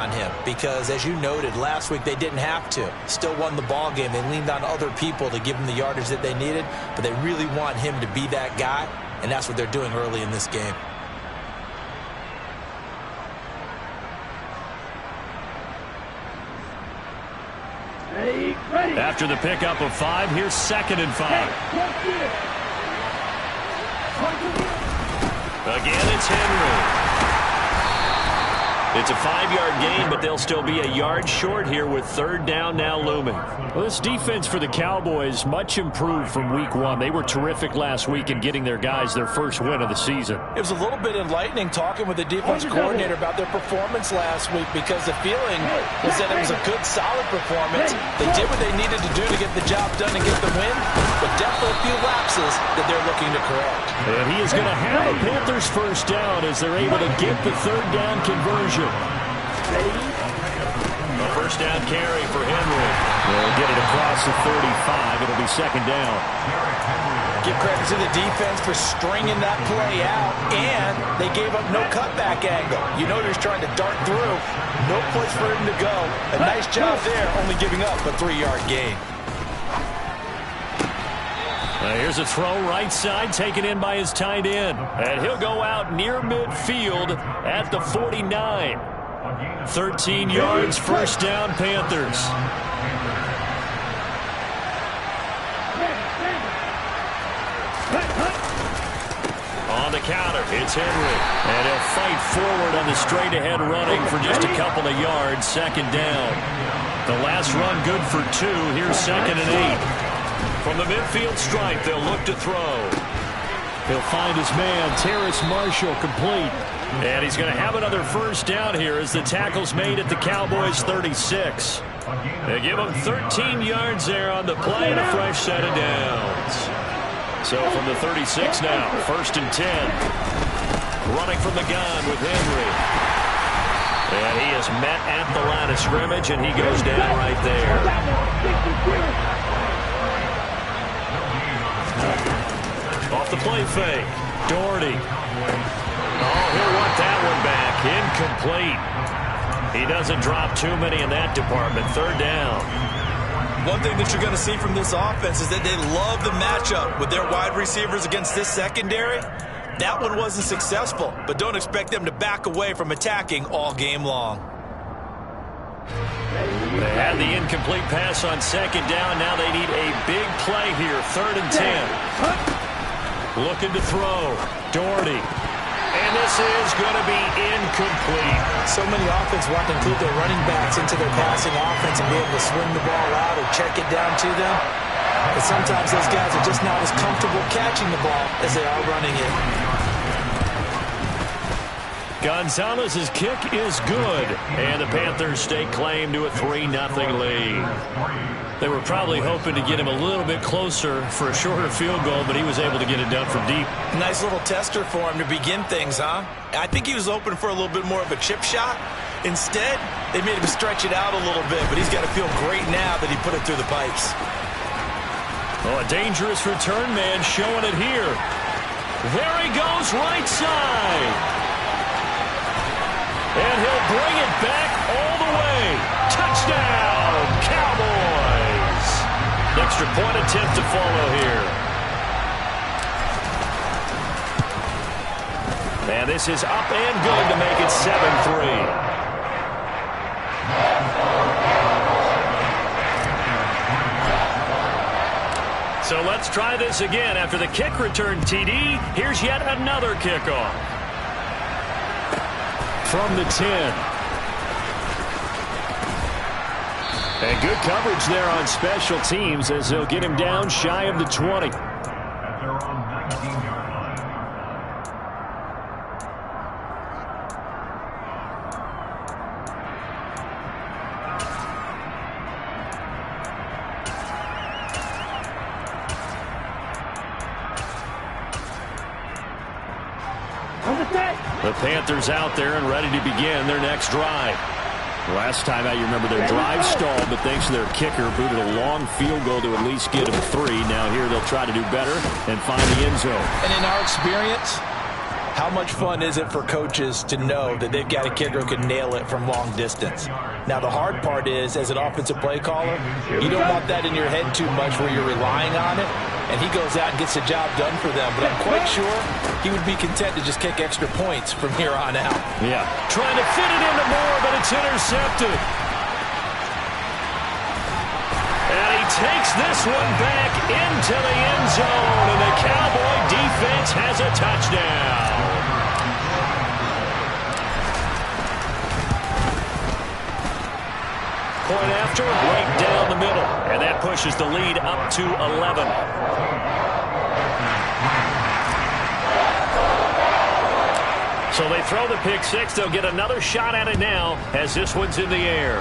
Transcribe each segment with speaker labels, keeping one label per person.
Speaker 1: on him because, as you noted, last week they didn't have to. Still won the ball game. They leaned on other people to give them the yardage that they needed, but they really want him to be that guy, and that's what they're doing early in this game.
Speaker 2: After the pickup of 5, here's 2nd and 5. Again, it's Henry. It's a 5-yard gain, but they'll still be a yard short here with 3rd down now looming.
Speaker 3: Well, this defense for the Cowboys much improved from week 1. They were terrific last week in getting their guys their first win of the season.
Speaker 1: It was a little bit enlightening talking with the defense coordinator about their performance last week because the feeling was that it was a good, solid performance. They did what they needed to do to get the job done and get the win, but definitely a few lapses that they're looking to correct.
Speaker 3: And he is going to have a Panthers first down as they're able to get the 3rd down conversion.
Speaker 2: A first down carry for Henry.
Speaker 3: They'll get it across the 35. It'll be 2nd down.
Speaker 1: Give credit to the defense for stringing that play out, and they gave up no cutback angle. You know they're trying to dart through. No place for him to go. A nice job there, only giving up a 3-yard gain.
Speaker 3: Here's a throw right side taken in by his tight end. And he'll go out near midfield at the 49. 13 yards, first down, Panthers. On the counter, it's Henry. And he'll fight forward on the straight-ahead running for just a couple of yards, 2nd down. The last run good for 2. Here's 2nd and 8. From the midfield stripe, they'll look to throw. He'll find his man, Terrace Marshall, complete. And he's going to have another first down here as the tackle's made at the Cowboys' 36. They give him 13 yards there on the play and a fresh set of downs. So from the 36 now, 1st and 10. Running from the gun with Henry. And he is met at the line of scrimmage, and he goes down right there. Off the play fake. Doherty. Oh, he'll want that one back. Incomplete. He doesn't drop too many in that department. 3rd down.
Speaker 1: One thing that you're going to see from this offense is that they love the matchup with their wide receivers against this secondary. That one wasn't successful, but don't expect them to back away from attacking all game long.
Speaker 2: They had the incomplete pass on 2nd down. Now they need a big play here. 3rd and 10. Looking to throw. Doherty. And this is going to be incomplete.
Speaker 1: So many offense want to include their running backs into their passing offense and be able to swing the ball out or check it down to them. But sometimes those guys are just not as comfortable catching the ball as they are running it.
Speaker 3: Gonzalez's kick is good. And the Panthers stake claim to a 3-0 lead. They were probably hoping to get him a little bit closer for a shorter field goal, but he was able to get it done from deep.
Speaker 1: Nice little tester for him to begin things, huh? I think he was open for a little bit more of a chip shot. Instead, they made him stretch it out a little bit, but he's got to feel great now that he put it through the pipes.
Speaker 3: Oh, a dangerous return man showing it here. There he goes, right side. And he'll bring it back all the way. Touchdown, Cowboys.
Speaker 2: Extra point attempt to follow here.
Speaker 3: And this is up and good to make it 7-3. So let's try this again. After the kick return, TD, here's yet another kickoff. From the 10. And good coverage there on special teams as they'll get him down shy of the 20. The Panthers out there and ready to begin their next drive. Last time out, you remember their drive stalled, but thanks to their kicker, booted a long field goal to at least get them 3. Now here they'll try to do better and find the end zone.
Speaker 1: And in our experience, How much fun is it for coaches to know that they've got a kicker who can nail it from long distance? Now, the hard part is, as an offensive play caller, you don't want that in your head too much where you're relying on it, and he goes out and gets the job done for them. But I'm quite sure he would be content to just kick extra points from here on out.
Speaker 2: Yeah, trying to fit it into Moore, but it's intercepted. And he takes this one back into the end zone, and the Cowboy defense has a touchdown. Point after, right down the middle, and that pushes the lead up to 11. So they throw the pick six. They'll get another shot at it now as this one's in the air.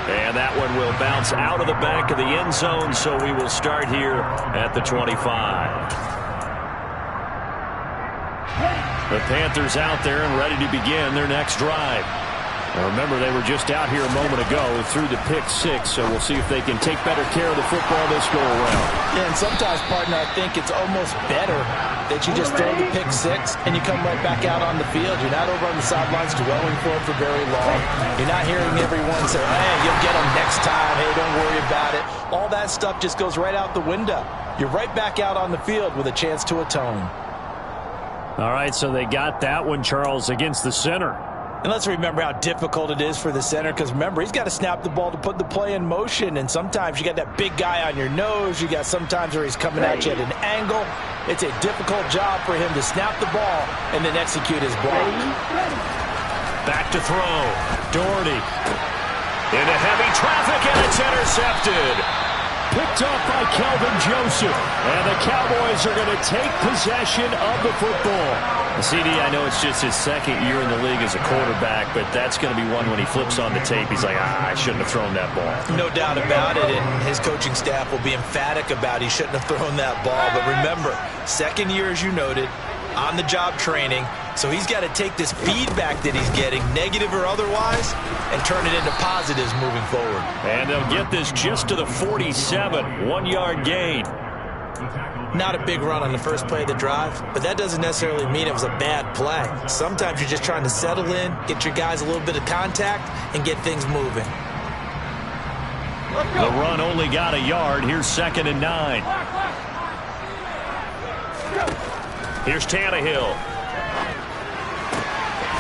Speaker 2: And that one will bounce out of the back of the end zone, so we will start here at the 25. The Panthers out there and ready to begin their next drive. Now remember, they were just out here a moment ago through the pick six, so we'll see if they can take better care of the football this go-around.
Speaker 1: Yeah, and sometimes, partner, I think it's almost better that you just throw the pick six and you come right back out on the field. You're not over on the sidelines dwelling for it for very long. You're not hearing everyone say, hey, you'll get them next time. Hey, don't worry about it. All that stuff just goes right out the window. You're right back out on the field with a chance to atone.
Speaker 2: All right, so they got that one, Charles, against the center.
Speaker 1: And let's remember how difficult it is for the center, because remember, he's got to snap the ball to put the play in motion, and sometimes you got that big guy on your nose. You got sometimes where he's coming at you at an angle. It's a difficult job for him to snap the ball and then execute his block.
Speaker 2: Back to throw. Doherty into heavy traffic, and it's intercepted. Picked off by Kelvin Joseph. And the Cowboys are going to take possession of the football. CD, I know it's just his second year in the league as a quarterback, but that's going to be one when he flips on the tape. He's like, I shouldn't have thrown that ball.
Speaker 1: No doubt about it, and his coaching staff will be emphatic about he shouldn't have thrown that ball. But remember, second year, as you noted, on-the-job training, so he's got to take this feedback that he's getting, negative or otherwise, and turn it into positives moving forward.
Speaker 2: And they'll get this just to the 47, 1-yard gain.
Speaker 1: Not a big run on the first play of the drive, but that doesn't necessarily mean it was a bad play. Sometimes you're just trying to settle in, get your guys a little bit of contact, and get things moving.
Speaker 2: The run only got a yard. Here's 2nd and 9. Here's Tannehill.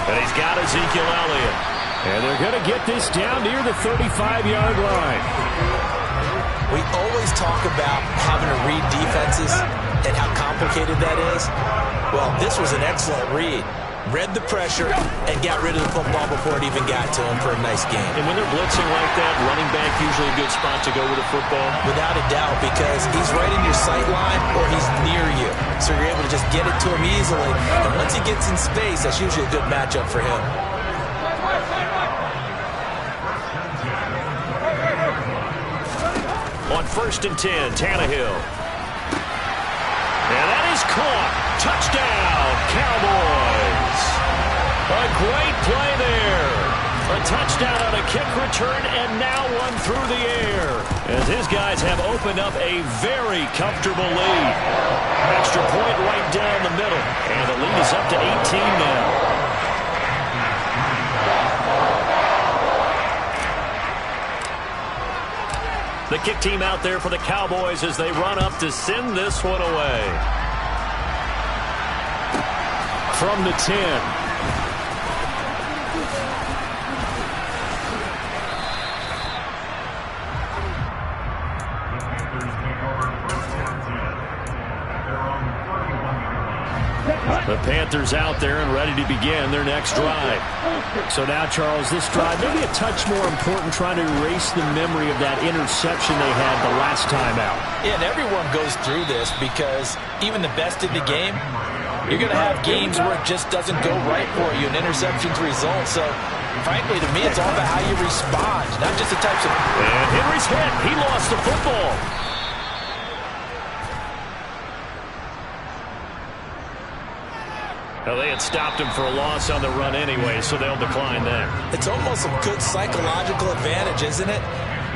Speaker 2: And he's got Ezekiel Elliott. And they're going to get this down near the 35-yard line.
Speaker 1: We always talk about having to read defenses and how complicated that is. Well, this was an excellent read. Read the pressure and got rid of the football before it even got to him for a nice game.
Speaker 2: And when they're blitzing like that, running back usually a good spot to go with the football?
Speaker 1: Without a doubt, because he's right in your sight line or he's near you. So you're able to just get it to him easily. And once he gets in space, that's usually a good matchup for him.
Speaker 2: On 1st and 10, Tannehill. And that is caught. Touchdown, Cowboys. A great play there. A touchdown on a kick return, and now one through the air. As his guys have opened up a very comfortable lead. Extra point right down the middle. And the lead is up to 18 now. The kick team out there for the Cowboys as they run up to send this one away. From the 10. The Panthers out there and ready to begin their next drive. So now, Charles, this drive maybe a touch more important, trying to erase the memory of that interception they had the last time out.
Speaker 1: Yeah, and everyone goes through this because even the best in the game, you're going to have games where it just doesn't go right for you, and interceptions result. So, frankly, to me, it's all about how you respond, not just the types of...
Speaker 2: And Henry's hit. He lost the football. Well, they had stopped him for a loss on the run anyway, so they'll decline that.
Speaker 1: It's almost a good psychological advantage, isn't it?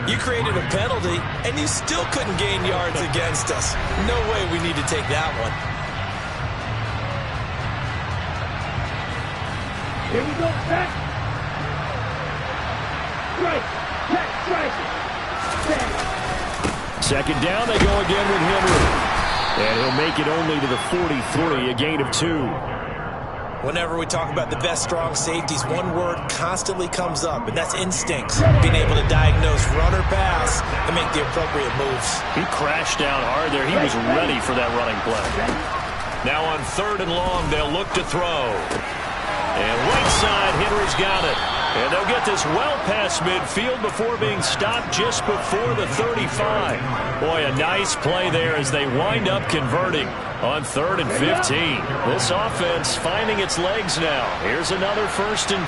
Speaker 1: You created a penalty, and you still couldn't gain yards against us. No way we need to take that one.
Speaker 2: Second down, they go again with Henry. And he'll make it only to the 43, a gain of 2.
Speaker 1: Whenever we talk about the best strong safeties, one word constantly comes up, and that's instincts. Being able to diagnose run or pass and make the appropriate moves.
Speaker 2: He crashed down hard there. He was ready for that running play.
Speaker 3: Now on 3rd and long, they'll look to throw. And right side, Henry's got it. And they'll get this well past midfield before being stopped just before the 35. Boy, a nice play there as they wind up converting on 3rd and 15. This offense finding its legs now. Here's another 1st and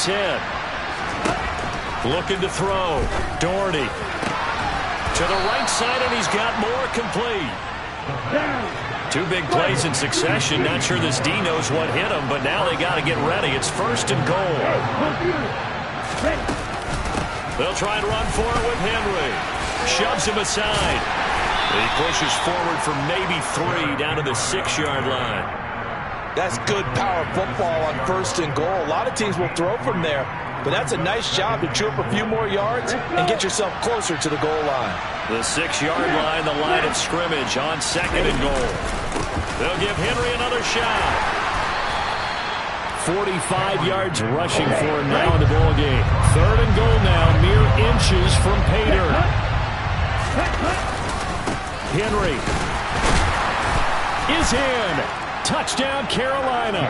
Speaker 3: 10. Looking to throw. Doherty to the right side, and he's got more complete. 2 big plays in succession. Not sure this D knows what hit him, but now they got to get ready. It's 1st and goal. They'll try and run for it with Henry. Shoves him aside. He pushes forward for maybe 3 down to the 6-yard line.
Speaker 1: That's good power football on 1st and goal. A lot of teams will throw from there, but that's a nice job to chew up a few more yards and get yourself closer to the goal line.
Speaker 3: The 6-yard line, the line of scrimmage on 2nd and goal. They'll give Henry another shot.
Speaker 2: 45 yards rushing for him now in the ball game. 3rd and goal now, mere inches from Pater. Henry is in. Touchdown, Carolina.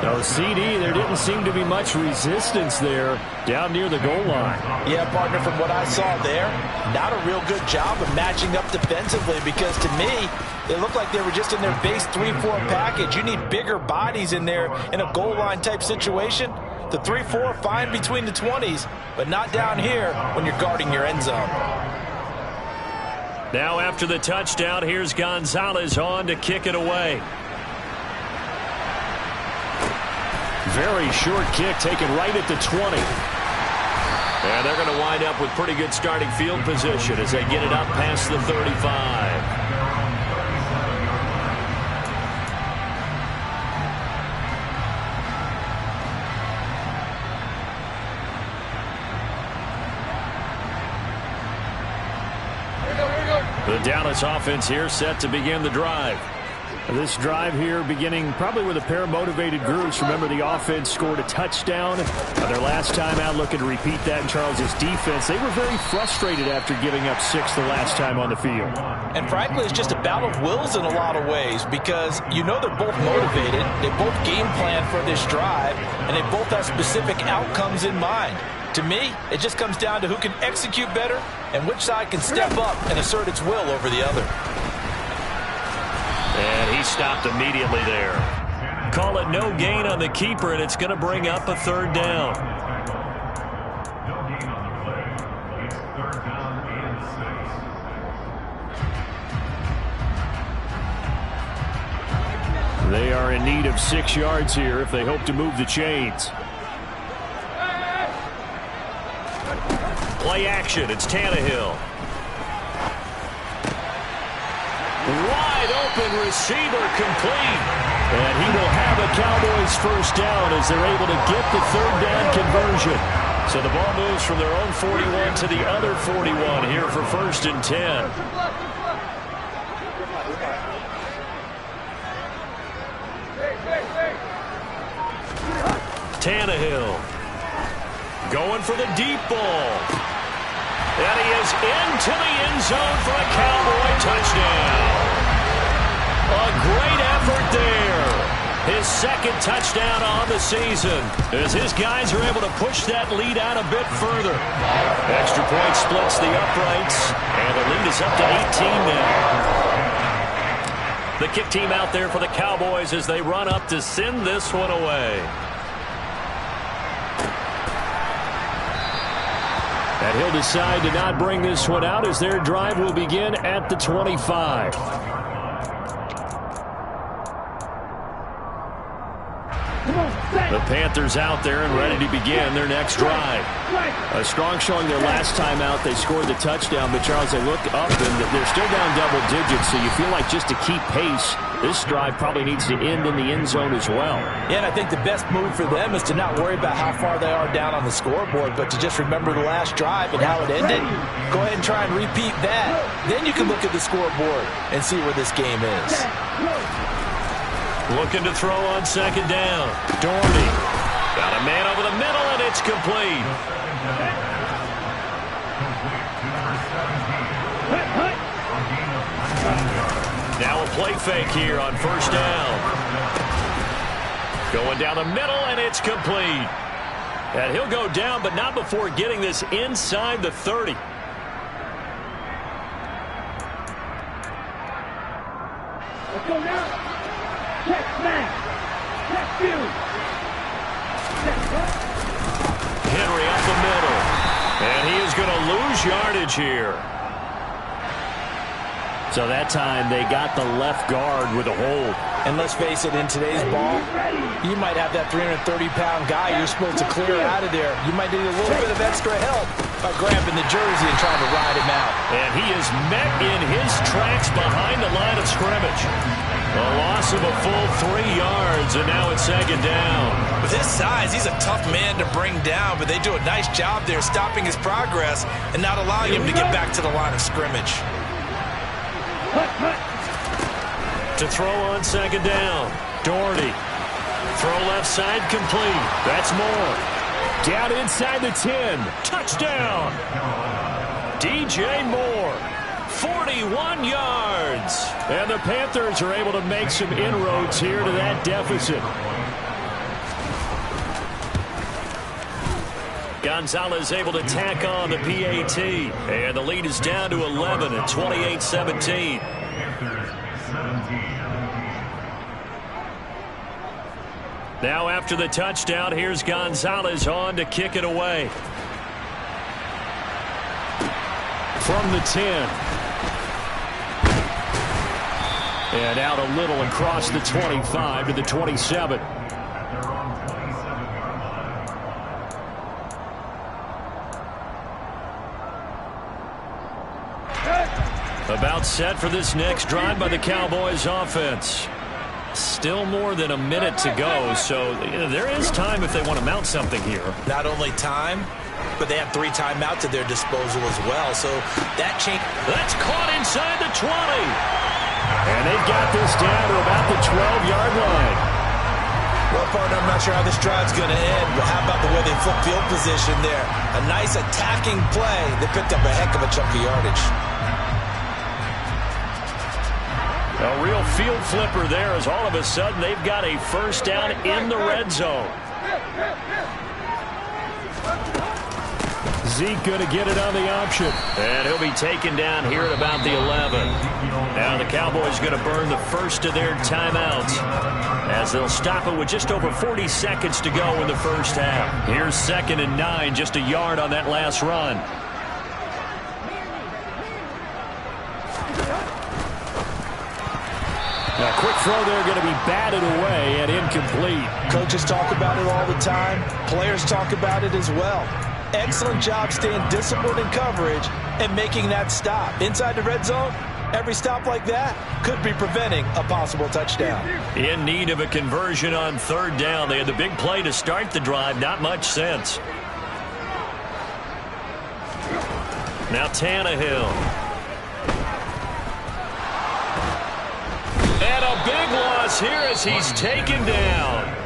Speaker 2: No, CD, there didn't seem to be much resistance there down near the goal line.
Speaker 1: Yeah, partner, from what I saw there, not a real good job of matching up defensively because to me, they looked like they were just in their base 3-4 package. You need bigger bodies in there in a goal line type situation. The 3-4 fine between the 20s, but not down here when you're guarding your end zone.
Speaker 3: Now after the touchdown, here's Gonzalez on to kick it away.
Speaker 2: Very short kick taken right at the 20.
Speaker 3: And they're going to wind up with pretty good starting field position as they get it up past the 35. The Dallas offense here set to begin the drive.
Speaker 2: This drive here beginning probably with a pair of motivated groups. Remember, the offense scored a touchdown their last time out, looking to repeat that in Charles's defense. They were very frustrated after giving up 6 the last time on the field.
Speaker 1: And frankly, it's just a battle of wills in a lot of ways because you know they're both motivated. They both game plan for this drive, and they both have specific outcomes in mind. To me, it just comes down to who can execute better and which side can step up and assert its will over the other.
Speaker 3: And he stopped immediately there. Call it no gain on the keeper, and it's going to bring up a 3rd down.
Speaker 2: They are in need of 6 yards here if they hope to move the chains.
Speaker 3: Play action. It's Tannehill. Wide open receiver complete.
Speaker 2: And he will have a Cowboys 1st down as they're able to get the 3rd down conversion.
Speaker 3: So the ball moves from their own 41 to the other 41 here for 1st and 10. Tannehill going for the deep ball. And he is into the end zone for a Cowboy touchdown. A great effort there. His 2nd touchdown on the season as his guys are able to push that lead out a bit further. Extra point splits the uprights, and the lead is up to 18 now. The kick team out there for the Cowboys as they run up to send this one away.
Speaker 2: And he'll decide to not bring this one out as their drive will begin at the 25.
Speaker 3: The Panthers
Speaker 2: Panthers out there and ready to begin their next drive.
Speaker 3: A strong showing their last time out. They scored the touchdown, but Charles, they look up and they're still down double digits, so you feel like just to keep pace, this drive probably needs to end in the end zone as well.
Speaker 1: Yeah, and I think the best move for them is to not worry about how far they are down on the scoreboard, but to just remember the last drive and how it ended. Go ahead and try and repeat that. Then you can look at the scoreboard and see where this game is.
Speaker 2: Looking to throw on second down. Doherty. Got a man over the middle, and it's complete. Now a play fake here on first down. Going down the middle, and it's complete. And he'll go down, but not before getting this inside the 30.
Speaker 4: Let's go now. Check smash. Check view.
Speaker 2: Henry up the middle. And he is going to lose yardage here.
Speaker 3: So that time they got the left guard with a hold.
Speaker 1: And let's face it, in today's ball, you might have that 330-pound guy you're supposed to clear out of there. You might need a little bit of extra help by grabbing the jersey and trying to ride him out.
Speaker 2: And he is met in his tracks behind the line of scrimmage. A loss of a full 3 yards, and now it's second down.
Speaker 1: With his size, he's a tough man to bring down, but they do a nice job there stopping his progress and not allowing him to get back to the line of scrimmage.
Speaker 2: To throw on second down. Doherty. Throw left side complete. That's Moore.
Speaker 3: Down inside the 10.
Speaker 2: Touchdown. DJ Moore. 41 yards.
Speaker 3: And the Panthers are able to make some inroads here to that deficit.
Speaker 2: Gonzalez able to tack on the PAT. And the lead is down to 11 at 28-17. Now after the touchdown, here's Gonzalez on to kick it away.
Speaker 3: From the 10. And out a little across the 25 to the 27.
Speaker 2: About set for this next drive by the Cowboys offense. Still more than a minute to go, so there is time if they want to mount something here.
Speaker 1: Not only time, but they have 3 timeouts at their disposal as well, so that change.
Speaker 2: That's caught inside the 20.
Speaker 3: And they've got this down to about the 12-yard line.
Speaker 1: Well, partner, I'm not sure how this drive's going to end, but how about the way they flip field position there? A nice attacking play. They picked up a heck of a chunk of yardage.
Speaker 2: A real field flipper there as all of a sudden they've got a first down in the red zone.
Speaker 3: Zeke going to get it on the option.
Speaker 2: And he'll be taken down here at about the 11. Now the Cowboys going to burn the first of their timeouts as they'll stop it with just over 40 seconds to go in the first half. Here's 2nd and 9, just a yard on that last run.
Speaker 3: A quick throw there going to be batted away and incomplete.
Speaker 1: Coaches talk about it all the time. Players talk about it as well. Excellent job staying disciplined in coverage and making that stop. Inside the red zone, every stop like that could be preventing a possible touchdown.
Speaker 2: In need of a conversion on 3rd down. They had the big play to start the drive. Not much sense. Now Tannehill. And a big loss here as he's taken down.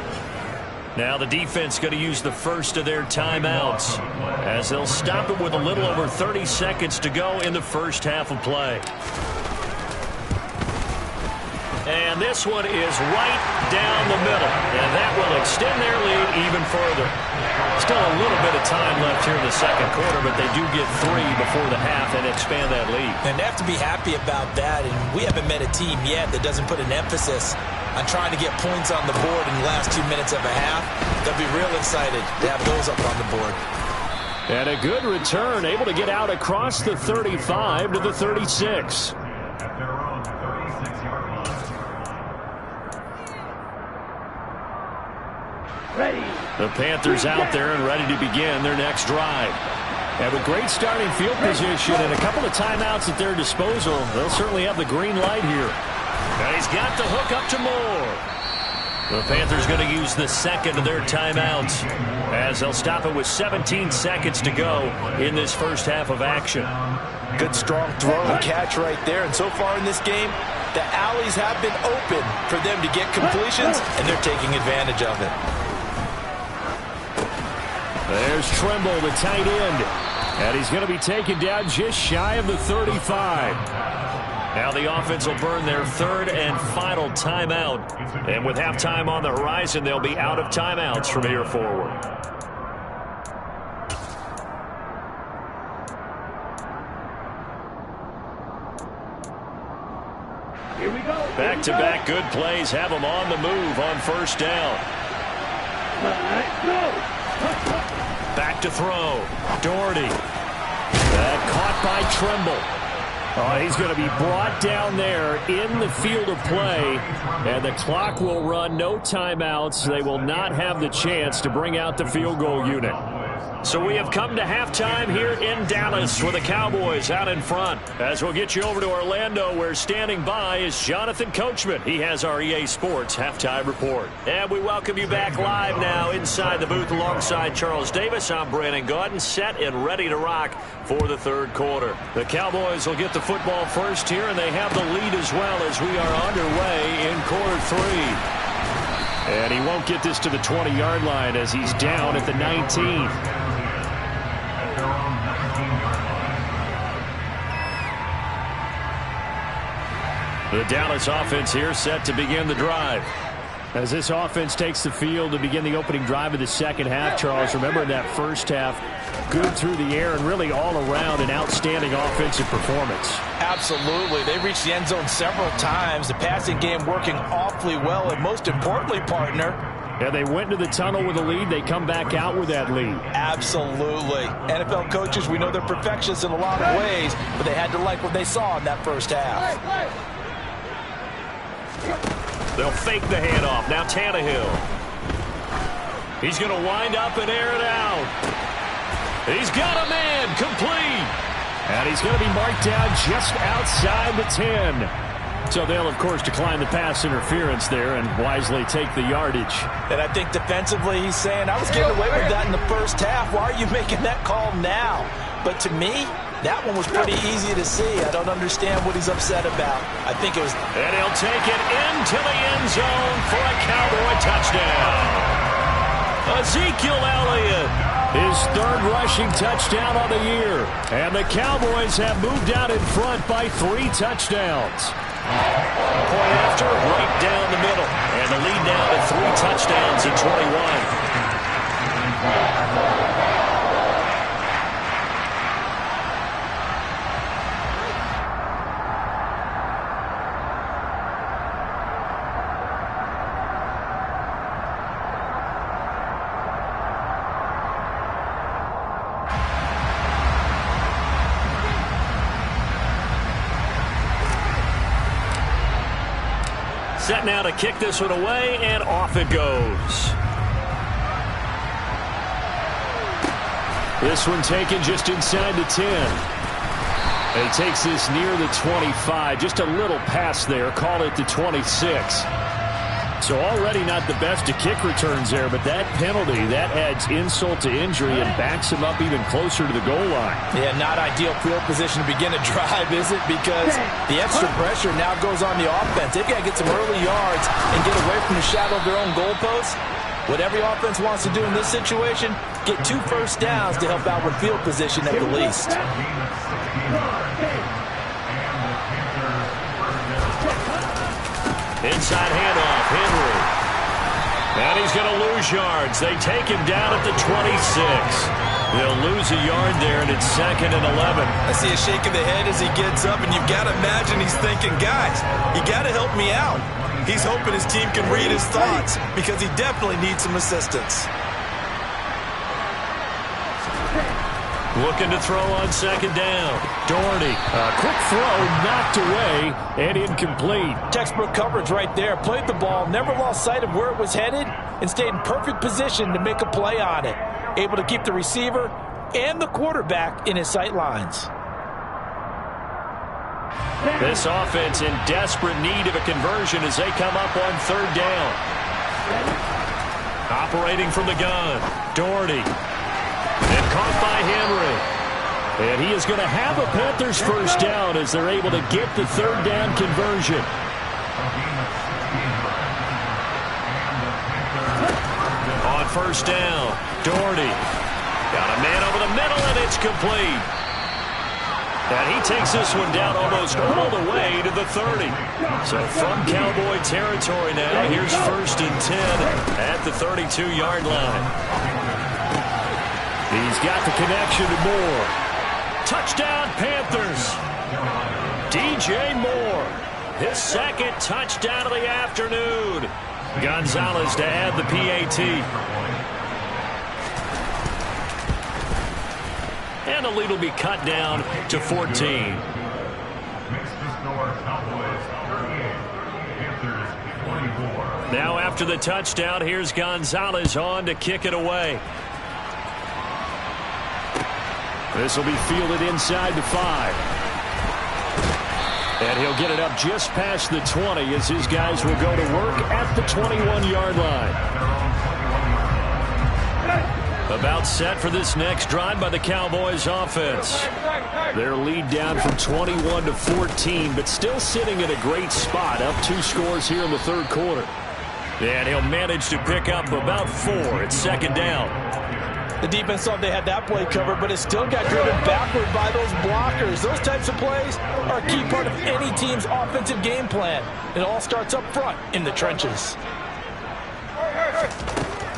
Speaker 2: Now the defense going to use the first of their timeouts as they'll stop it with a little over 30 seconds to go in the first half of play. And this one is right down the middle, and that will extend their lead even further. Still a little bit of time left here in the second quarter, but they do get 3 before the half and expand that lead.
Speaker 1: And they have to be happy about that, and we haven't met a team yet that doesn't put an emphasis on trying to get points on the board in the last 2 minutes of a half. They'll be real excited to have those up on the board.
Speaker 3: And a good return, able to get out across the 35 to the 36.
Speaker 4: Ready.
Speaker 2: The Panthers out there and ready to begin their next drive. And with great starting field position and a couple of timeouts at their disposal, they'll certainly have the green light here. And he's got the hook up to Moore. The Panthers going to use the second of their timeouts as they'll stop it with 17 seconds to go in this first half of action.
Speaker 1: Good strong throw and catch right there. And so far in this game, the alleys have been open for them to get completions, and they're taking advantage of it.
Speaker 2: There's Trimble, the tight end. And he's going to be taken down just shy of the 35. Now the offense will burn their third and final timeout. And with halftime on the horizon, they'll be out of timeouts from here forward.
Speaker 4: Here we go.
Speaker 2: Back-to-back good plays have them on the move on first down.
Speaker 4: Let's go.
Speaker 2: Back to throw. Doherty. Caught by Trimble. Oh, he's going to be brought down there in the field of play. And the clock will run, no timeouts. They will not have the chance to bring out the field goal unit. So we have come to halftime here in Dallas with the Cowboys out in front. As we'll get you over to Orlando, where standing by is Jonathan Coachman. He has our EA Sports halftime report. And we welcome you back live now inside the booth alongside Charles Davis. I'm Brandon Gaudin, set and ready to rock for the third quarter. The Cowboys will get the football first here, and they have the lead as well as we are underway in quarter three. And he won't get this to the 20-yard line as he's down at the 19. The Dallas offense here set to begin the drive. As this offense takes the field to begin the opening drive of the second half, Charles, remember in that first half, good through the air and really all around an outstanding offensive performance.
Speaker 1: Absolutely. They reached the end zone several times. The passing game working awfully well, and most importantly, partner,
Speaker 2: yeah, they went to the tunnel with a lead. They come back out with that lead.
Speaker 1: Absolutely. NFL coaches, we know they're perfectionists in a lot of ways, but they had to like what they saw in that first half.
Speaker 2: They'll fake the handoff. Now Tannehill. He's going to wind up and air it out. He's got a man complete. And he's going to be marked down just outside the 10. So they'll, of course, decline the pass interference there and wisely take the yardage.
Speaker 1: And I think defensively he's saying, I was getting away with that in the first half. Why are you making that call now? But to me, that one was pretty easy to see. I don't understand what he's upset about. I think it was...
Speaker 2: And he'll take it into the end zone for a Cowboy touchdown. Ezekiel Elliott, his third rushing touchdown on the year. And the Cowboys have moved out in front by 3 touchdowns. Point after, right down the middle. And the lead now to 3 touchdowns at 21. Set now to kick this one away, and off it goes. This one taken just inside the 10. And he takes this near the 25. Just a little pass there. Call it the 26. So already not the best to kick returns there, but that penalty, that adds insult to injury and backs him up even closer to the goal line.
Speaker 1: Yeah, not ideal field position to begin a drive, is it? Because the extra pressure now goes on the offense. They've got to get some early yards and get away from the shadow of their own goalposts. What every offense wants to do in this situation, get 2 first downs to help out with field position at the least.
Speaker 2: Inside handoff, Henry. And he's going to lose yards. They take him down at the 26. They'll lose a yard there, and it's 2nd and 11.
Speaker 1: I see a shake of the head as he gets up, and you've got to imagine he's thinking, guys, you got to help me out. He's hoping his team can read his thoughts because he definitely needs some assistance.
Speaker 2: Looking to throw on 2nd down. Doherty, a quick throw, knocked away, and incomplete.
Speaker 1: Textbook coverage right there. Played the ball, never lost sight of where it was headed, and stayed in perfect position to make a play on it. Able to keep the receiver and the quarterback in his sight lines.
Speaker 2: This offense in desperate need of a conversion as they come up on third down. Operating from the gun, Doherty. And caught by Henry. And he is going to have a Panthers first down as they're able to get the third down conversion. On first down, Doherty. Got a man over the middle, and it's complete. And he takes this one down almost all the way to the 30. So from Cowboy territory now, here's 1st and 10 at the 32-yard line. He's got the connection to Moore. Touchdown, Panthers. DJ Moore, his second touchdown of the afternoon. Gonzalez to add the PAT. And the lead will be cut down to 14. Now after the touchdown, here's Gonzalez on to kick it away. This will be fielded inside the 5. And he'll get it up just past the 20 as his guys will go to work at the 21-yard line. About set for this next drive by the Cowboys offense. Their lead down from 21 to 14, but still sitting in a great spot, up 2 scores here in the third quarter. And he'll manage to pick up about 4 at second down.
Speaker 1: The defense thought they had that play covered, but it still got driven backward by those blockers. Those types of plays are a key part of any team's offensive game plan. It all starts up front in the trenches.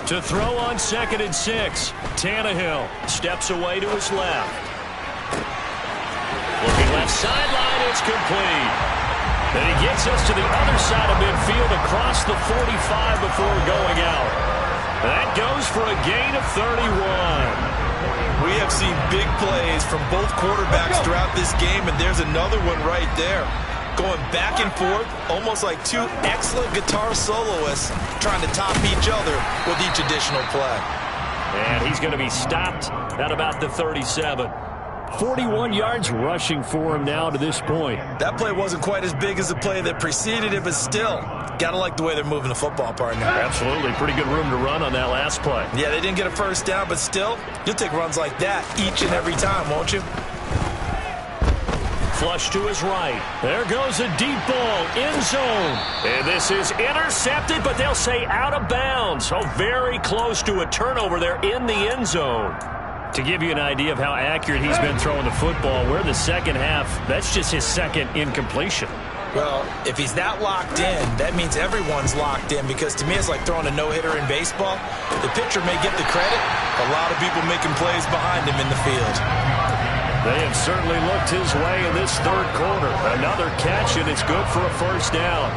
Speaker 2: To throw on 2nd and 6, Tannehill steps away to his left. Looking left sideline, it's complete. And he gets us to the other side of midfield across the 45 before going out. That goes for a gain of 31.
Speaker 1: We have seen big plays from both quarterbacks throughout this game, and there's another one right there. Going back and forth, almost like 2 excellent guitar soloists trying to top each other with each additional play.
Speaker 2: And he's going to be stopped at about the 37. 41 yards rushing for him now to this point.
Speaker 1: That play wasn't quite as big as the play that preceded it, but still, got to like the way they're moving the football, partner.
Speaker 2: Absolutely. Pretty good room to run on that last play.
Speaker 1: Yeah, they didn't get a first down, but still, you'll take runs like that each and every time, won't you?
Speaker 2: Flush to his right. There goes a deep ball, end zone. And this is intercepted, but they'll say out of bounds. So very close to a turnover there in the end zone. To give you an idea of how accurate he's been throwing the football, we're in the second half. That's just his second incompletion.
Speaker 1: Well, if he's that locked in, that means everyone's locked in, because to me it's like throwing a no-hitter in baseball. The pitcher may get the credit. A lot of people making plays behind him in the field.
Speaker 2: They have certainly looked his way in this third quarter. Another catch, and it's good for a first down.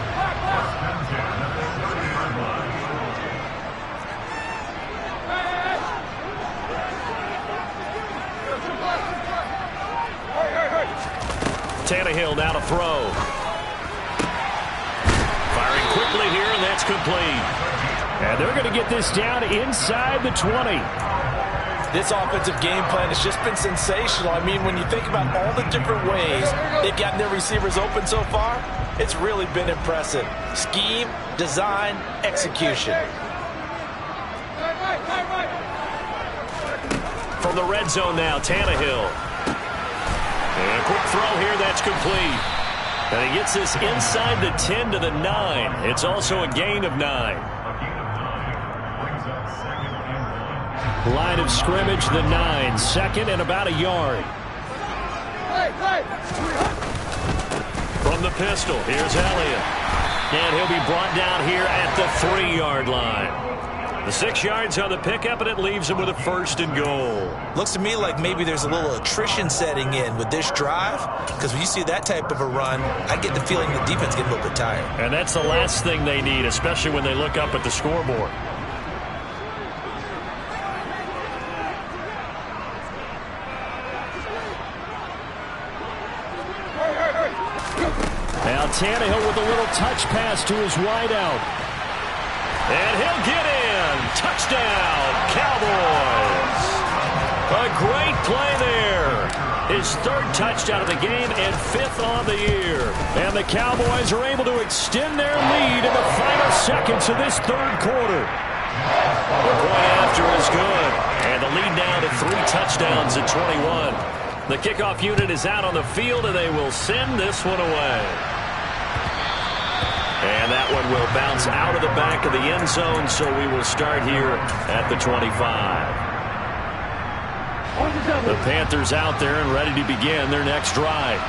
Speaker 2: Tannehill now to throw. Firing quickly here, and that's complete. And they're going to get this down inside the 20.
Speaker 1: This offensive game plan has just been sensational. I mean, when you think about all the different ways they've gotten their receivers open so far, it's really been impressive. Scheme, design, execution.
Speaker 2: From the red zone now, Tannehill. And a quick throw here, that's complete. And he gets this inside the 10 to the 9. It's also a gain of 9. Line of scrimmage, the 9. Second and about a yard. From the pistol, here's Elliott. And he'll be brought down here at the 3-yard line. The 6 yards on the pickup, and it leaves him with a 1st and goal.
Speaker 1: Looks to me like maybe there's a little attrition setting in with this drive, because when you see that type of a run, I get the feeling the defense gets a little bit tired.
Speaker 2: And that's the last thing they need, especially when they look up at the scoreboard. Now Tannehill with a little touch pass to his wideout. And he'll get in. Touchdown, Cowboys. A great play there. His third touchdown of the game and fifth on the year. And the Cowboys are able to extend their lead in the final seconds of this third quarter. The point after is good. And the lead now to 3 touchdowns at 21. The kickoff unit is out on the field, and they will send this one away. And that one will bounce out of the back of the end zone, so we will start here at the 25. The Panthers out there and ready to begin their next drive.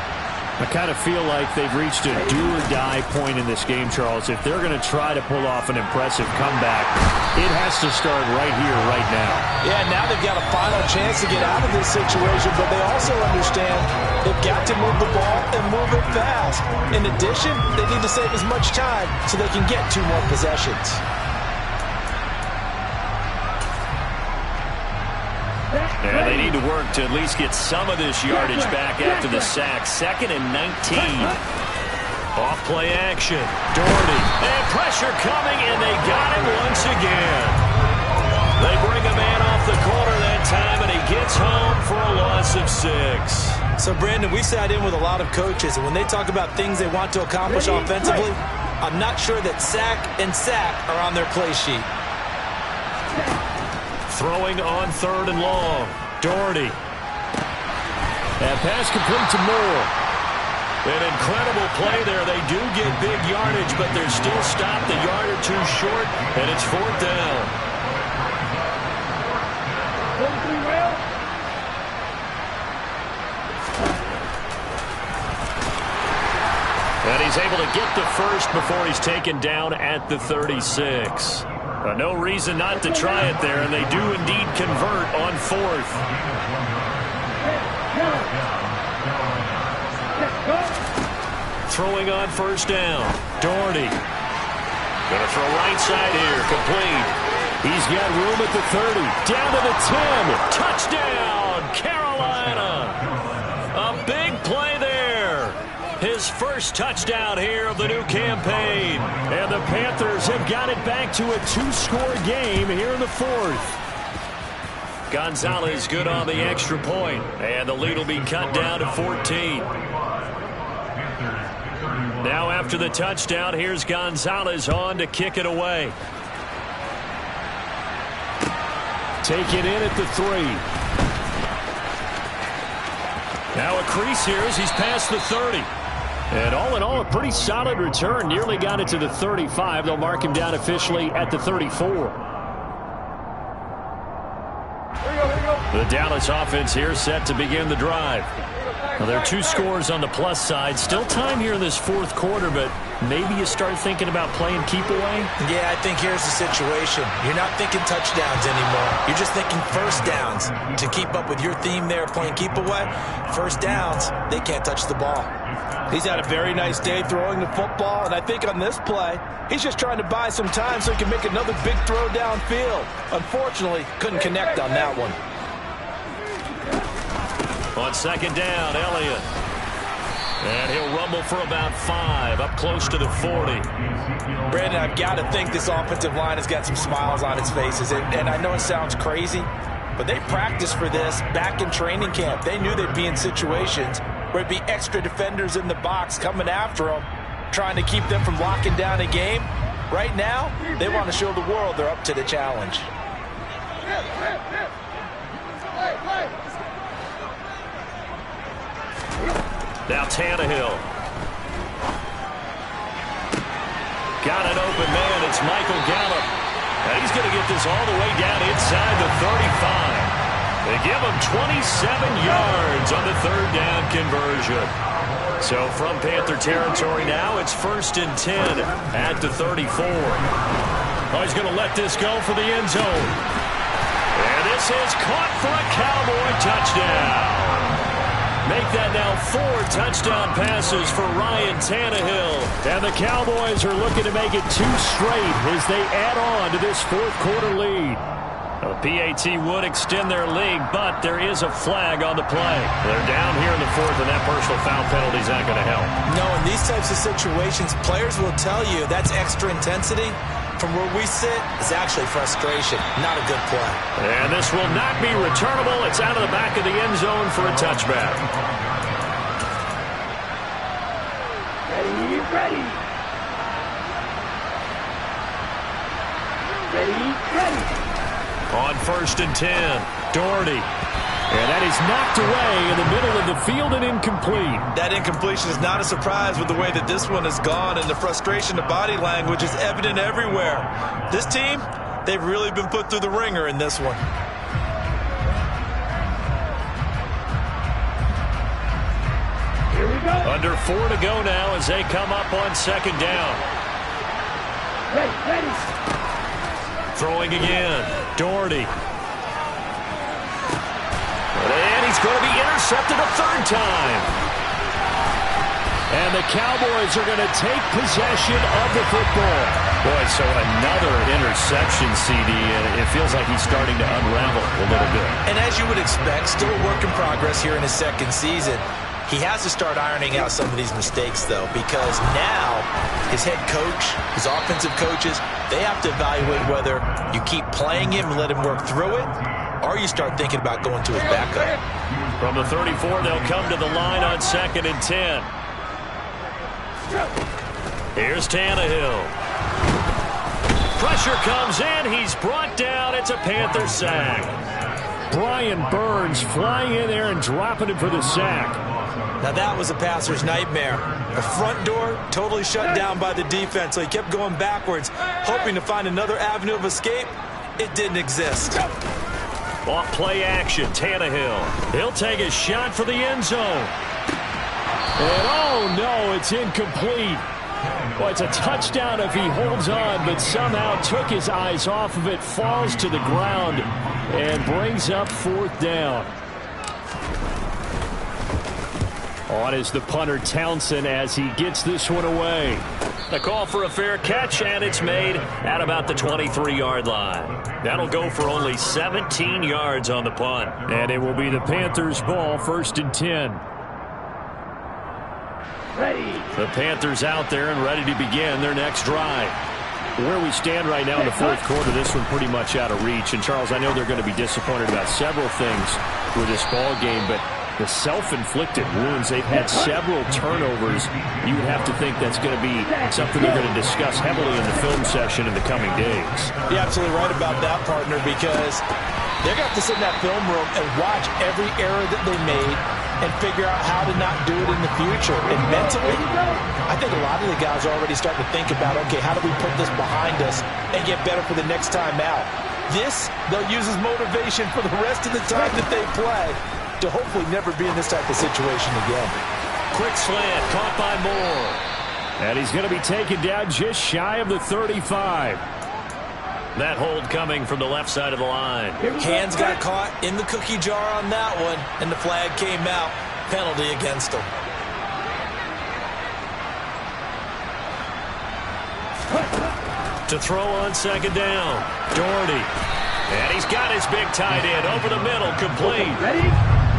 Speaker 3: I kind of feel like they've reached a do-or-die point in this game, Charles. If they're going to try to pull off an impressive comeback, it has to start right here, right now.
Speaker 1: Yeah, now they've got a final chance to get out of this situation, but they also understand they've got to move the ball and move it fast. In addition, they need to save as much time so they can get 2 more possessions.
Speaker 2: And they need to work to at least get some of this yardage back after the sack. 2nd and 19. Off play action. Doherty. And pressure coming, and they got him once again. They bring a man off the corner that time, and he gets home for a loss of 6.
Speaker 1: So, Brandon, we sat in with a lot of coaches, and when they talk about things they want to accomplish offensively, I'm not sure that sack and sack are on their play sheet.
Speaker 2: Throwing on 3rd and long. Doherty.
Speaker 3: That pass complete to Moore.
Speaker 2: An incredible play there. They do get big yardage, but they're still stopped a yard or 2 short, and it's 4th down. And he's able to get the first before he's taken down at the 36. No reason not to try it there, and they do indeed convert on 4th. Throwing on 1st down. Doherty. Going to throw right side here. Complete.
Speaker 3: He's got room at the 30. Down to the 10.
Speaker 2: Touchdown, Carolina. A big play there. His first touchdown here of the new campaign.
Speaker 3: And the Panthers have got it back to a 2-score game here in the 4th.
Speaker 2: Gonzalez good on the extra point. And the lead will be cut down to 14. Now after the touchdown, here's Gonzalez on to kick it away.
Speaker 3: Take it in at the 3.
Speaker 2: Now a crease here as he's past the 30.
Speaker 3: And all in all, a pretty solid return. Nearly got it to the 35. They'll mark him down officially at the 34.
Speaker 2: The Dallas offense here set to begin the drive. Well, there are 2 scores on the plus side. Still time here in this 4th quarter, but maybe you start thinking about playing keep away?
Speaker 1: Yeah, I think here's the situation. You're not thinking touchdowns anymore. You're just thinking first downs. To keep up with your theme there, playing keep away, first downs, they can't touch the ball. He's had a very nice day throwing the football, and I think on this play, he's just trying to buy some time so he can make another big throw downfield. Unfortunately, couldn't connect on that one.
Speaker 2: On 2nd down, Elliott. And he'll rumble for about 5, up close to the 40.
Speaker 1: Brandon, I've got to think this offensive line has got some smiles on its faces. And I know it sounds crazy, but they practiced for this back in training camp. They knew they'd be in situations where it'd be extra defenders in the box coming after them, trying to keep them from locking down a game. Right now, they want to show the world they're up to the challenge.
Speaker 2: Now Tannehill. Got an open man. It's Michael Gallup. And he's going to get this all the way down inside the 35. They give him 27 yards on the 3rd down conversion. So from Panther territory now, it's 1st and 10 at the 34. Oh, he's going to let this go for the end zone. And this is caught for a Cowboy touchdown. Make that now 4 touchdown passes for Ryan Tannehill.
Speaker 3: And the Cowboys are looking to make it 2 straight as they add on to this 4th quarter lead.
Speaker 2: The PAT would extend their lead, but there is a flag on the play. They're down here in the 4th, and that personal foul penalty is not going to help.
Speaker 1: No, in these types of situations, players will tell you that's extra intensity from where we sit is actually frustration, not a good play.
Speaker 2: And this will not be returnable. It's out of the back of the end zone for a touchback.
Speaker 4: Ready, ready. Ready, ready.
Speaker 2: On 1st and 10, Doherty. And that is knocked away in the middle of the field and incomplete.
Speaker 1: That incompletion is not a surprise with the way that this one has gone, and the frustration, the body language is evident everywhere. This team, they've really been put through the ringer in this one.
Speaker 4: Here we go.
Speaker 2: Under 4 to go now as they come up on 2nd down.
Speaker 4: Ready, ready.
Speaker 2: Throwing again, Doherty. And he's going to be intercepted a 3rd time. And the Cowboys are going to take possession of the football. Boy, so another interception, CD, and it feels like he's starting to unravel a little bit.
Speaker 1: And as you would expect, still a work in progress here in his 2nd season. He has to start ironing out some of these mistakes, though, because now his head coach, his offensive coaches, they have to evaluate whether you keep playing him and let him work through it, or you start thinking about going to his backup.
Speaker 2: From the 34, they'll come to the line on 2nd and 10. Here's Tannehill. Pressure comes in. He's brought down. It's a Panther sack. Brian Burns flying in there and dropping him for the sack.
Speaker 1: Now that was a passer's nightmare. The front door totally shut down by the defense, so he kept going backwards, hoping to find another avenue of escape. It didn't exist.
Speaker 2: Off play action, Tannehill. He'll take a shot for the end zone. And oh no, it's incomplete. Well, it's a touchdown if he holds on, but somehow took his eyes off of it, falls to the ground, and brings up 4th down. On is the punter Townsend as he gets this one away. The call for a fair catch, and it's made at about the 23-yard line. That'll go for only 17 yards on the punt. And it will be the Panthers' ball, 1st and 10.
Speaker 4: Ready.
Speaker 2: The Panthers out there and ready to begin their next drive. Where we stand right now in the 4th quarter, this one pretty much out of reach. And, Charles, I know they're going to be disappointed about several things with this ball game, but the self-inflicted wounds, they've had several turnovers. You would have to think that's going to be something they're going to discuss heavily in the film session in the coming days.
Speaker 1: You're absolutely right about that, partner, because they're going to have to sit in that film room and watch every error that they made and figure out how to not do it in the future. And mentally, I think a lot of the guys are already starting to think about, okay, how do we put this behind us and get better for the next time out? This, they'll use as motivation for the rest of the time that they play to hopefully never be in this type of situation again.
Speaker 2: Quick slant, caught by Moore. And he's going to be taken down just shy of the 35. That hold coming from the left side of the line.
Speaker 1: Hands got caught in the cookie jar on that one, and the flag came out. Penalty against him.
Speaker 2: To throw on 2nd down, Doherty. And he's got his big tight end over the middle, complete.
Speaker 4: Ready.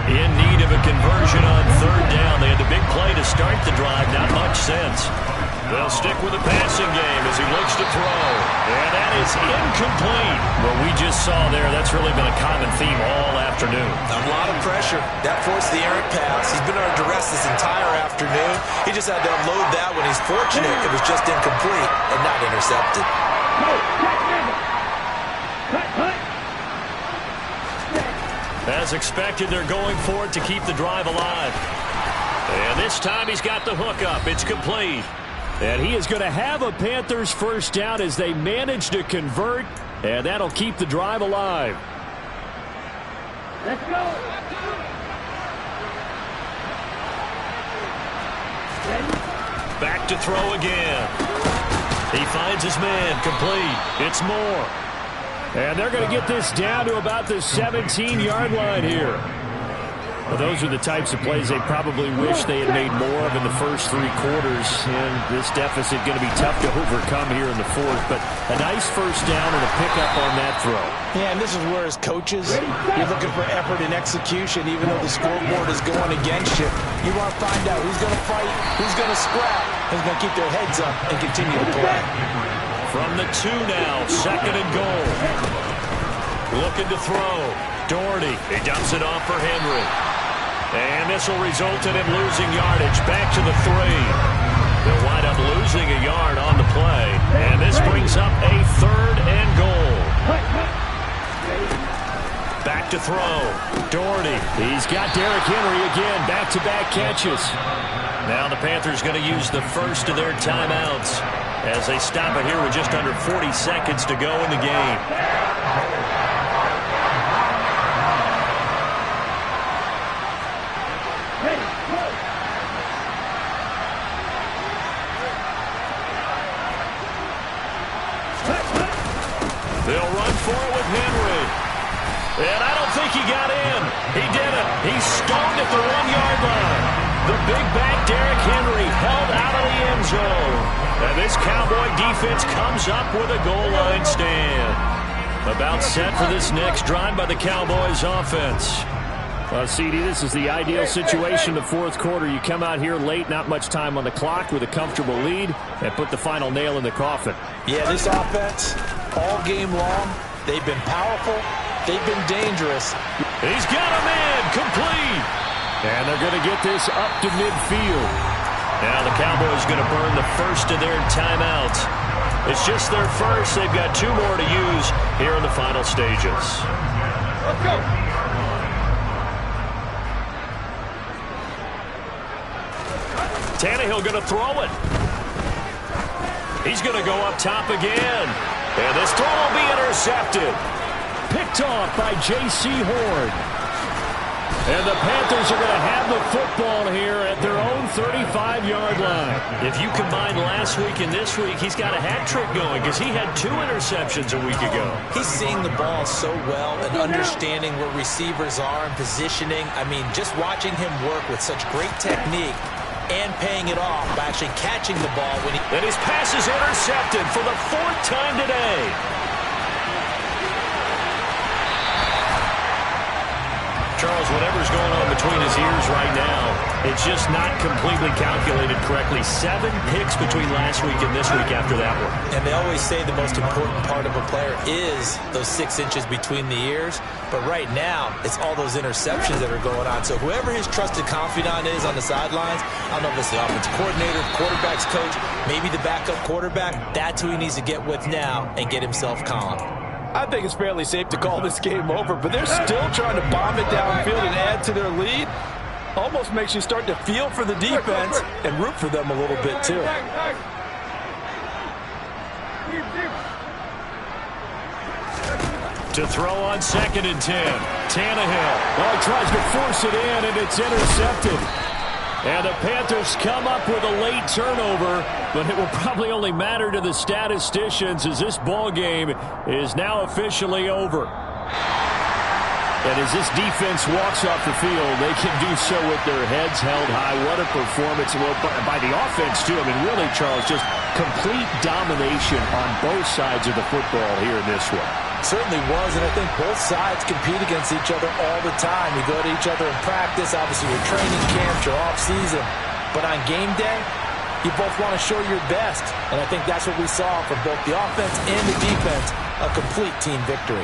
Speaker 2: In need of a conversion on 3rd down. They had the big play to start the drive, not much sense. They'll stick with the passing game as he looks to throw. And that is incomplete. What we just saw there, that's really been a common theme all afternoon.
Speaker 1: A lot of pressure. That forced the errant pass. He's been under duress this entire afternoon. He just had to unload that when he's fortunate. It was just incomplete and not intercepted.
Speaker 4: Cut.
Speaker 2: As expected, they're going for it to keep the drive alive. And this time he's got the hook up. It's complete. And he is going to have a Panthers 1st down as they manage to convert. And that'll keep the drive alive.
Speaker 4: Let's go.
Speaker 2: Back to throw again. He finds his man, complete. It's Moore. And they're going to get this down to about the 17-yard line here. Well, those are the types of plays they probably wish they had made more of in the first 3 quarters. And this deficit going to be tough to overcome here in the 4th. But a nice 1st down and a pickup on that throw.
Speaker 1: Yeah, and this is where as coaches, you're looking for effort and execution, even though the scoreboard is going against you. You want to find out who's going to fight, who's going to scrap, who's going to keep their heads up and continue to play.
Speaker 2: From the 2 now, 2nd and goal. Looking to throw. Doherty, he dumps it off for Henry. And this will result in him losing yardage. Back to the 3. They'll wind up losing a yard on the play. And this brings up a 3rd and goal. Back to throw. Doherty. He's got Derrick Henry again. Back-to-back catches. Now the Panthers going to use the first of their timeouts as they stop it here with just under 40 seconds to go in the game. They'll run for it with Henry. And I don't think he got in. He didn't. He stoned at the 1-yard line. The big back Derrick Henry held out of the end zone. And this Cowboy defense comes up with a goal line stand. About set for this next drive by the Cowboys offense.
Speaker 3: CD, this is the ideal situation in the 4th quarter. You come out here late, not much time on the clock with a comfortable lead, and put the final nail in the coffin.
Speaker 1: Yeah, this offense, all game long, they've been powerful, they've been dangerous.
Speaker 2: He's got him in, complete.
Speaker 3: And they're going to get this up to midfield.
Speaker 2: Now the Cowboys going to burn the first of their timeouts. It's just their first. They've got 2 more to use here in the final stages.
Speaker 4: Let's go.
Speaker 2: Tannehill going to throw it. He's going to go up top again. And this throw will be intercepted.
Speaker 3: Picked off by J.C. Horn. And the Panthers are going to have the football here at their own 35-yard line.
Speaker 2: If you combine last week and this week, he's got a hat trick going because he had 2 interceptions a week ago.
Speaker 1: He's seeing the ball so well and understanding where receivers are and positioning. I mean, just watching him work with such great technique and paying it off by actually catching the ball when he...
Speaker 2: And his pass is intercepted for the 4th time today. Charles, whatever's going on between his ears right now, it's just not completely calculated correctly. 7 picks between last week and this week after that one.
Speaker 1: And they always say the most important part of a player is those 6 inches between the ears. But right now, it's all those interceptions that are going on. So whoever his trusted confidant is on the sidelines, I don't know if it's the offensive coordinator, quarterback's coach, maybe the backup quarterback, that's who he needs to get with now and get himself calm.
Speaker 5: I think it's fairly safe to call this game over, but they're still trying to bomb it downfield and add to their lead. Almost makes you start to feel for the defense and root for them a little bit, too.
Speaker 2: To throw on 2nd and 10. Tannehill.
Speaker 3: Oh, tries to force it in, and it's intercepted. And the Panthers come up with a late turnover, but it will probably only matter to the statisticians as this ball game is now officially over. And as this defense walks off the field, they can do so with their heads held high. What a performance. Well, by the offense, too. I mean, really, Charles, just complete domination on both sides of the football here in this one.
Speaker 1: Certainly was, and I think both sides compete against each other all the time. You go to each other in practice, obviously your training camps, your off-season. But on game day, you both want to show your best. And I think that's what we saw from both the offense and the defense, a complete team victory.